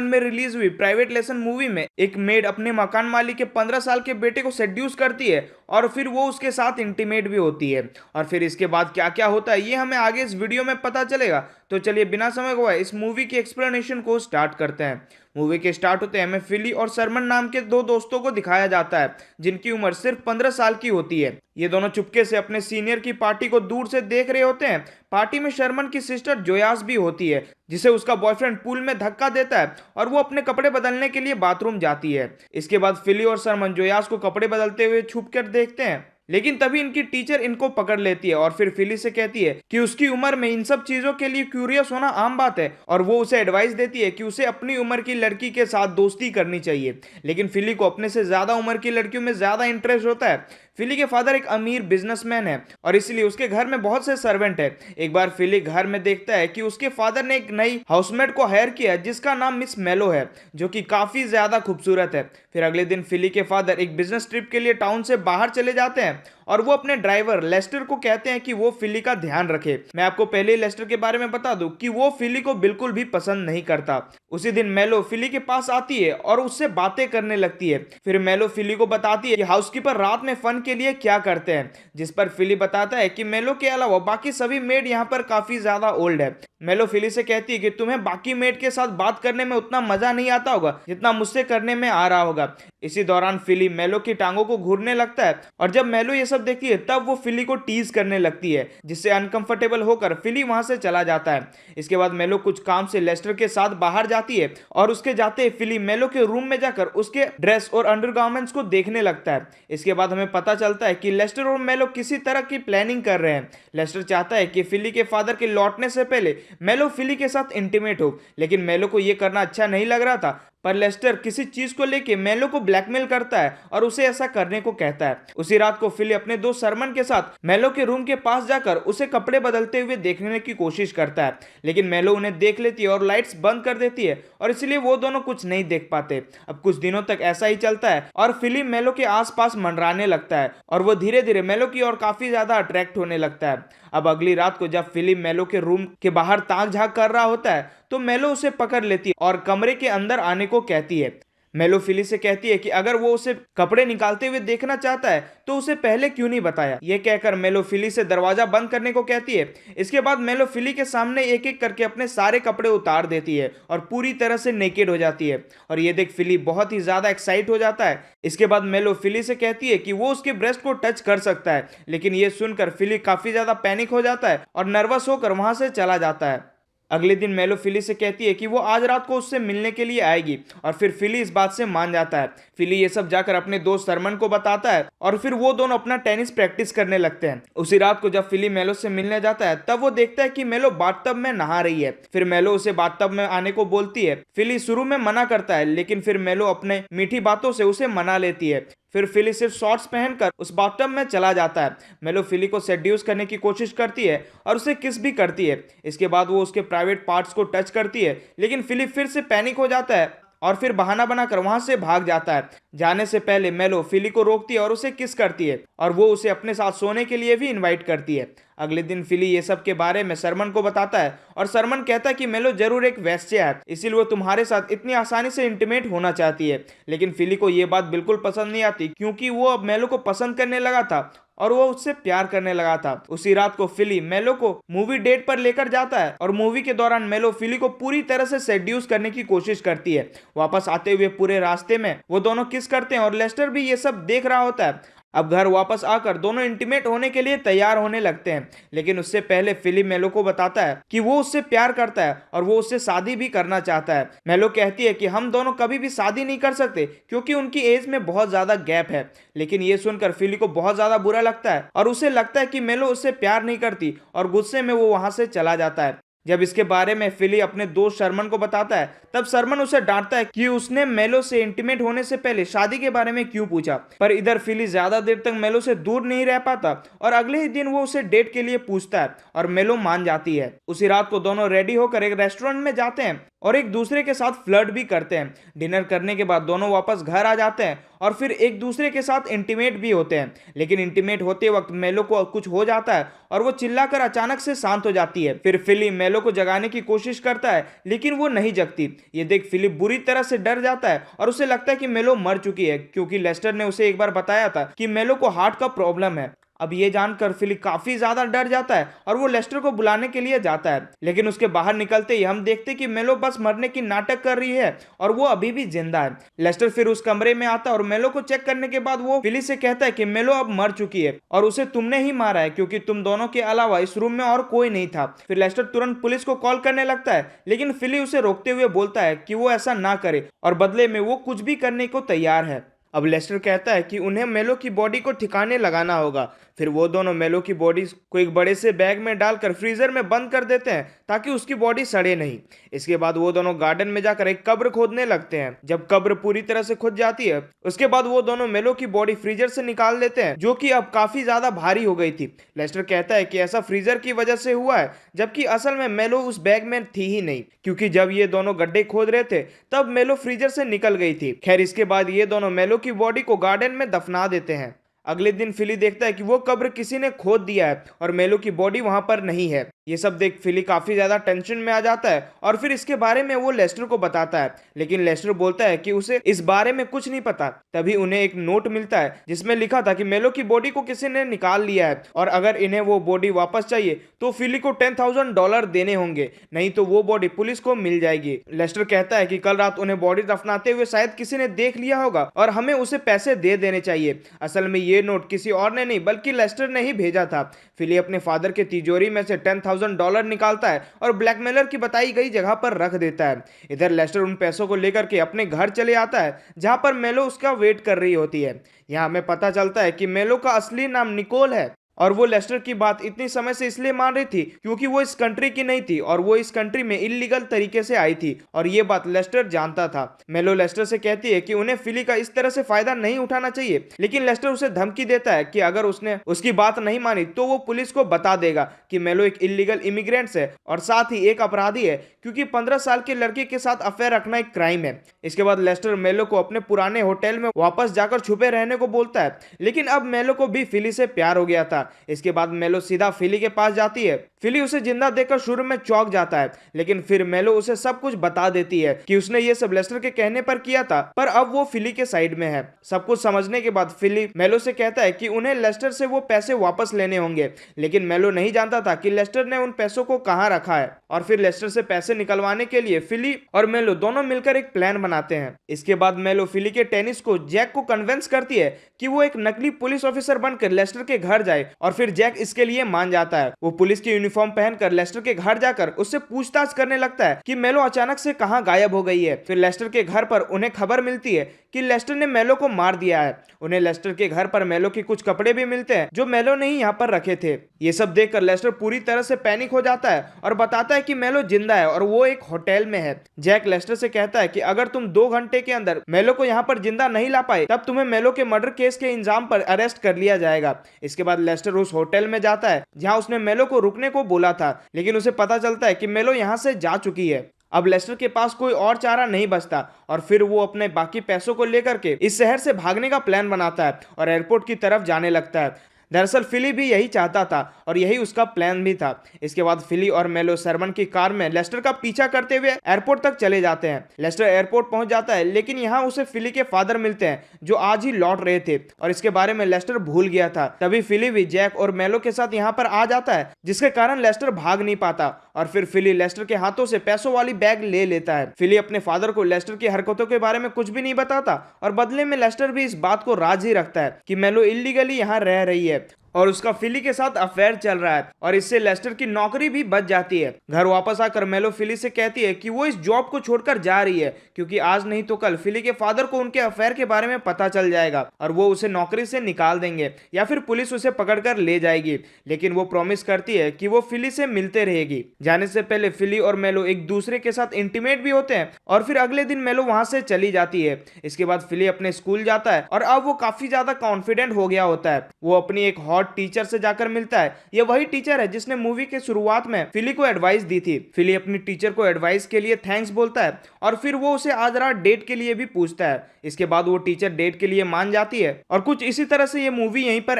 में रिलीज हुई private lesson movie में एक मेड अपने मकान मालिक के 15 साल के बेटे को सेड्यूस करती है और फिर वो उसके साथ इंटीमेट भी होती है। और फिर इसके बाद क्या क्या होता है ये हमें आगे इस वीडियो में पता चलेगा। तो चलिए बिना समय गवाए इस मूवी की एक्सप्लेनेशन को स्टार्ट करते हैं। मूवी के स्टार्ट होते हैं हमें फिली और सरमन नाम के दो दोस्तों को दिखाया जाता है जिनकी उम्र सिर्फ 15 साल की होती है। ये दोनों चुपके से अपने सीनियर की पार्टी को दूर से देख रहे होते हैं। पार्टी में शर्मन की सिस्टर जोयास भी होती है जिसे उसका बॉयफ्रेंड पूल में धक्का देता है और वो अपने कपड़े बदलने के लिए बाथरूम जाती है। इसके बाद फिली और सरमन जोयास को कपड़े बदलते हुए छुप कर देखते हैं, लेकिन तभी इनकी टीचर इनको पकड़ लेती है और फिर फिली से कहती है कि उसकी उम्र में इन सब चीजों के लिए क्यूरियस होना आम बात है और वो उसे एडवाइस देती है कि उसे अपनी उम्र की लड़की के साथ दोस्ती करनी चाहिए। लेकिन फिली को अपने से ज्यादा उम्र की लड़कियों में ज्यादा इंटरेस्ट होता है। फिली के फादर एक अमीर बिजनेसमैन है और इसलिए उसके घर में बहुत से सर्वेंट है। एक बार फिली घर में देखता है कि उसके फादर ने एक नई हाउसमेट को हायर किया है जिसका नाम मिस मेलो है जो कि काफी ज्यादा खूबसूरत है। फिर अगले दिन फिली के फादर एक बिजनेस ट्रिप के लिए टाउन से बाहर चले जाते हैं और वो अपने ड्राइवर लेस्टर को कहते हैं कि वो फिली का ध्यान रखे। मैं आपको पहले ही लेस्टर के बारे में बता दूं कि वो फिली को बिल्कुल भी पसंद नहीं करता। उसी दिन मेलो फिली के पास आती है और उससे बातें करने लगती है। फिर मेलो फिली को बताती है कि हाउसकीपर रात में फन के लिए क्या करते हैं, जिस पर फिली बताता है कि मेलो के अलावा बाकी सभी मेड यहाँ पर काफी ज्यादा ओल्ड है। मेलो फिली से कहती है कि तुम्हें बाकी मेड के साथ बात करने में उतना मजा नहीं आता होगा जितना मुझसे करने में आ रहा होगा। इसी दौरान फिली मेलो की टांगों को घूरने लगता है और जब मेलो ये सब देखती है तब वो फिली को टीज करने लगती है जिससे अनकंफर्टेबल होकर फिली वहां से चला जाता है। इसके बाद मेलो कुछ काम से लेस्टर के साथ बाहर जाती है और उसके जाते फिली मेलो के रूम में जाकर उसके ड्रेस और अंडरगारमेंट्स को देखने लगता है। इसके बाद हमें पता चलता है कि लेस्टर और मेलो किसी तरह की प्लानिंग कर रहे हैं। लेस्टर चाहता है कि फिली के फादर के लौटने से पहले मेलो फिली के साथ इंटीमेट हो, लेकिन मेलो को यह करना अच्छा नहीं लग रहा था। पर लेस्टर किसी चीज को लेके मेलो को ब्लैकमेल करता है और उसे ऐसा करने को कहता है। उसी रात को फिली अपने दोस्त सरमन के साथ मेलो के रूम के पास जाकर उसे कपड़े बदलते हुए देखने की कोशिश करता है, लेकिन मेलो उन्हें देख लेती है और लाइट्स बंद कर देती है और इसलिए वो दोनों कुछ नहीं देख पाते। अब कुछ दिनों तक ऐसा ही चलता है और फिली मेलो के आसपास मंडराने लगता है और वो धीरे धीरे मेलो की ओर काफी ज्यादा अट्रैक्ट होने लगता है। अब अगली रात को जब फिली मेलो के रूम के बाहर ताक झांक कर रहा होता है तो मेलो उसे पकड़ लेती है और कमरे के अंदर आने को कहती है। मेलो फिली से कहती है कि अगर वो उसे कपड़े निकालते हुए देखना चाहता है तो उसे पहले क्यों नहीं बताया। यह कहकर मेलो फिली से दरवाजा बंद करने को कहती है। इसके बाद मेलो फिली के सामने एक एक करके अपने सारे कपड़े उतार देती है और पूरी तरह से नेकेड हो जाती है और ये देख फिली बहुत ही ज्यादा एक्साइट हो जाता है। इसके बाद मेलो फिली से कहती है कि वो उसके ब्रेस्ट को टच कर सकता है, लेकिन ये सुनकर फिली काफी ज्यादा पैनिक हो जाता है और नर्वस होकर वहां से चला जाता है। अगले दिन मेलो फिली से कहती है कि वो आज रात को उससे मिलने के लिए आएगी और फिर फिली इस बात से मान जाता है। फिली ये सब जाकर अपने दोस्त सरमन को बताता है और फिर वो दोनों अपना टेनिस प्रैक्टिस करने लगते हैं। उसी रात को जब फिली मेलो से मिलने जाता है तब वो देखता है कि मेलो बाथटब में नहा रही है। फिर मेलो उसे बाथटब में आने को बोलती है। फिली शुरू में मना करता है, लेकिन फिर मेलो अपने मीठी बातों से उसे मना लेती है। फिर फिली सिर्फ शॉर्ट्स पहनकर उस बाथटब में चला जाता है। मेलो फिली को सेड्यूस करने की कोशिश करती है और उसे किस भी करती है। इसके बाद वो उसके प्राइवेट पार्ट्स को टच करती है, लेकिन फिली फिर से पैनिक हो जाता है और फिर बहाना बनाकर वहां से भाग जाता है। जाने से पहले मेलो फिली को रोकती है और उसे किस करती है और वो उसे अपने साथ सोने के लिए भी इनवाइट करती है। अगले दिन फिली ये सब के बारे में सरमन को बताता है और सरमन कहता है कि मेलो जरूर एक वेश्या है, इसीलिए वो तुम्हारे साथ इतनी आसानी से इंटीमेट होना चाहती है। लेकिन फिली को ये बात बिल्कुल पसंद नहीं आती क्योंकि वो अब मेलो को पसंद करने लगा था और वो उससे प्यार करने लगा था। उसी रात को फिली मेलो को मूवी डेट पर लेकर जाता है और मूवी के दौरान मेलो फिली को पूरी तरह से सेड्यूस करने की कोशिश करती है। वापस आते हुए पूरे रास्ते में वो दोनों किस करते हैं और लेस्टर भी ये सब देख रहा होता है। अब घर वापस आकर दोनों इंटीमेट होने के लिए तैयार होने लगते हैं, लेकिन उससे पहले फिली मेलो को बताता है कि वो उससे प्यार करता है और वो उससे शादी भी करना चाहता है। मेलो कहती है कि हम दोनों कभी भी शादी नहीं कर सकते क्योंकि उनकी एज में बहुत ज्यादा गैप है, लेकिन ये सुनकर फिली को बहुत ज्यादा बुरा लगता है और उसे लगता है कि मेलो उससे प्यार नहीं करती और गुस्से में वो वहां से चला जाता है। जब इसके बारे में फिली अपने दोस्त शर्मन को बताता है तब शर्मन उसे डांटता है कि उसने मेलो से इंटीमेट होने से पहले शादी के बारे में क्यों पूछा। पर इधर फिली ज्यादा देर तक मेलो से दूर नहीं रह पाता और अगले ही दिन वो उसे डेट के लिए पूछता है और मेलो मान जाती है। उसी रात को दोनों रेडी होकर एक रेस्टोरेंट में जाते हैं और एक दूसरे के साथ फ्लर्ट भी करते हैं। डिनर करने के बाद दोनों वापस घर आ जाते हैं और फिर एक दूसरे के साथ इंटीमेट भी होते हैं। लेकिन इंटीमेट होते वक्त मेलो को कुछ हो जाता है और वो चिल्लाकर अचानक से शांत हो जाती है। फिर फिलिप मेलो को जगाने की कोशिश करता है लेकिन वो नहीं जगती। ये देख फिलिप बुरी तरह से डर जाता है और उसे लगता है कि मेलो मर चुकी है, क्योंकि लेस्टर ने उसे एक बार बताया था कि मेलो को हार्ट का प्रॉब्लम है। अब ये जानकर फिलिप काफी ज्यादा डर जाता है और वो लेस्टर को बुलाने के लिए जाता है। लेकिन उसके बाहर निकलते ही हम देखते कि मेलो बस मरने की नाटक कर रही है और वो अभी भी जिंदा है। लेस्टर फिर उस कमरे में आता है और मेलो को चेक करने के बाद वो फिलिप से कहता है कि मेलो अब मर चुकी है और उसे तुमने ही मारा है, क्योंकि तुम दोनों के अलावा इस रूम में और कोई नहीं था। फिर लेस्टर तुरंत पुलिस को कॉल करने लगता है, लेकिन फिलिप उसे रोकते हुए बोलता है कि वो ऐसा ना करे और बदले में वो कुछ भी करने को तैयार है। अब लेस्टर कहता है कि उन्हें मेलो की बॉडी को ठिकाने लगाना होगा। फिर वो दोनों मेलो की बॉडी को एक बड़े से बैग में डालकर फ्रीजर में बंद कर देते हैं ताकि उसकी बॉडी सड़े नहीं। इसके बाद वो दोनों गार्डन में जाकर एक कब्र खोदने लगते हैं। जब कब्र पूरी तरह से खुद जाती है उसके बाद वो दोनों मेलो की बॉडी फ्रीजर से निकाल लेते हैं, जो कि अब काफी ज्यादा भारी हो गई थी। लेस्टर कहता है कि ऐसा फ्रीजर की वजह से हुआ है, जबकि असल में मेलो उस बैग में थी ही नहीं, क्योंकि जब ये दोनों गड्ढे खोद रहे थे तब मेलो फ्रीजर से निकल गई थी। खैर, इसके बाद ये दोनों मेलो की बॉडी को गार्डन में दफना देते हैं। अगले दिन फिलिप देखता है कि वो कब्र किसी ने खोद दिया है और मेलो की बॉडी वहां पर नहीं है। ये सब देख फिलिप काफी ज्यादा टेंशन में आ जाता है और फिर इसके बारे में वो लेस्टर को बताता है, लेकिन लेस्टर बोलता है कि उसे इस बारे में कुछ नहीं पता। तभी उन्हें एक नोट मिलता है जिसमें लिखा था कि मेलो की बॉडी को किसी ने निकाल लिया है और अगर इन्हें वो बॉडी वापस चाहिए तो फिलिप को $10,000 देने होंगे, नहीं तो वो बॉडी पुलिस को मिल जाएगी। लेस्टर कहता है कि कल रात उन्हें बॉडी दफनाते हुए शायद किसी ने देख लिया होगा और हमें उसे पैसे दे देने चाहिए। असल में ये नोट किसी और ने नहीं बल्कि लेस्टर ने ही भेजा था। फिलिप अपने फादर के तिजोरी में से $10,000 निकालता है और ब्लैकमेलर की बताई गई जगह पर रख देता है। इधर लेस्टर उन पैसों को लेकर के अपने घर चले आता है जहां पर मेलो उसका वेट कर रही होती है। यहां हमें पता चलता है कि मेलो का असली नाम निकोल है और वो लेस्टर की बात इतनी समय से इसलिए मान रही थी क्योंकि वो इस कंट्री की नहीं थी और वो इस कंट्री में इलीगल तरीके से आई थी और ये बात लेस्टर जानता था। मेलो लेस्टर से कहती है कि उन्हें फिलिप का इस तरह से फायदा नहीं उठाना चाहिए, लेकिन लेस्टर उसे धमकी देता है कि अगर उसने उसकी बात नहीं मानी तो वो पुलिस को बता देगा कि मेलो एक इलीगल इमिग्रेंट्स है और साथ ही एक अपराधी है, क्योंकि 15 साल के लड़के के साथ अफेयर रखना एक क्राइम है। इसके बाद लेस्टर मेलो को अपने पुराने होटल में वापस जाकर छुपे रहने को बोलता है, लेकिन अब मेलो को भी फिलिप से प्यार हो गया था। इसके बाद मेलो सीधा फिलिप के पास जाती है। फिलिप उसे जिंदा देखकर शुरू में चौंक जाता है, लेकिन फिर मेलो उसे सब कुछ बता देती है कि उसने ये सब लेस्टर के कहने पर किया था, पर अब वो फिलिप के साइड में है। सब कुछ समझने के बाद फिलिप मेलो से कहता है कि उन्हें लेस्टर से वो पैसे वापस लेने होंगे, लेकिन मेलो नहीं जानता था कि लेस्टर ने उन पैसों को कहां रखा है। और फिर लेस्टर से पैसे निकलवाने के लिए फिलिप और मेलो दोनों मिलकर एक प्लान बनाते हैं। इसके बाद मेलो फिलिप के टेनिस को जैक को कन्विंस करती है कि वो एक नकली पुलिस ऑफिसर बनकर लेस्टर के घर जाए और फिर जैक इसके लिए मान जाता है। वो पुलिस की यूनिफॉर्म पहनकर लेस्टर के घर जाकर उससे पूछताछ करने लगता है कि मेलो अचानक से कहां गायब हो गई है। फिर लेस्टर के घर पर उन्हें खबर मिलती है कि लेस्टर ने मेलो को मार दिया है। उन्हें लेस्टर के घर पर मेलो के कुछ कपड़े भी मिलते हैं जो मेलो ने ही यहाँ पर रखे थे। ये सब देखकर लेस्टर पूरी तरह से पैनिक हो जाता है और बताता है कि मेलो जिंदा है और वो एक होटल में है। जैक लेस्टर से कहता है कि अगर तुम 2 घंटे के अंदर मेलो को यहाँ पर जिंदा नहीं ला पाए तब तुम्हें मेलो के मर्डर केस के इल्जाम पर अरेस्ट कर लिया जाएगा। इसके बाद लेस्टर उस होटल में जाता है जहां उसने मेलो को रुकने को बोला था, लेकिन उसे पता चलता है कि मेलो यहां से जा चुकी है। अब लेस्टर के पास कोई और चारा नहीं बचता और फिर वो अपने बाकी पैसों को लेकर के इस शहर से भागने का प्लान बनाता है और एयरपोर्ट की तरफ जाने लगता है। दरअसल फिलिप भी यही चाहता था और यही उसका प्लान भी था। इसके बाद फिलिप और मेलो सरमन की कार में लेस्टर का पीछा करते हुए एयरपोर्ट तक चले जाते हैं। लेस्टर एयरपोर्ट पहुंच जाता है, लेकिन यहाँ उसे फिलिप के फादर मिलते हैं जो आज ही लौट रहे थे और इसके बारे में लेस्टर भूल गया था। तभी फिलिप भी जैक और मेलो के साथ यहाँ पर आ जाता है, जिसके कारण लेस्टर भाग नहीं पाता और फिर फिलिप लेस्टर के हाथों से पैसों वाली बैग ले लेता है। फिलिप अपने फादर को लेस्टर की हरकतों के बारे में कुछ भी नहीं बताता और बदले में लेस्टर भी इस बात को राज ही रखता है कि मेलो इलीगली यहाँ रह रही है और उसका फिलिप के साथ अफेयर चल रहा है और इससे लेस्टर की नौकरी भी बच जाती है। घर वापस आकर मेलो फिलिप से कहती है कि वो इस जॉब को छोड़कर जा रही है, क्योंकि आज नहीं तो कल फिलिप के फादर को उनके अफेयर के बारे में पता चल जाएगा और वो उसे नौकरी से निकाल देंगे या फिर पुलिस उसे पकड़कर ले जाएगी। लेकिन वो प्रॉमिस करती है कि वो फिलिप से मिलते रहेगी। जाने से पहले फिलिप और मेलो एक दूसरे के साथ इंटीमेट भी होते हैं और फिर अगले दिन मेलो वहां से चली जाती है। इसके बाद फिलिप अपने स्कूल जाता है और अब वो काफी ज्यादा कॉन्फिडेंट हो गया होता है। वो अपनी एक हॉट और टीचर से जाकर मिलता है। ये वही टीचर है जिसने मूवी के शुरुआत में फिली को एडवाइस दी थी। फिली अपनी टीचर को एडवाइस के लिए थैंक्स बोलता है और फिर वो उसे आज रात डेट के लिए भी पूछता है। इसके बाद वो टीचर डेट के लिए मान जाती है और कुछ इसी तरह से ये मूवी यहीं पर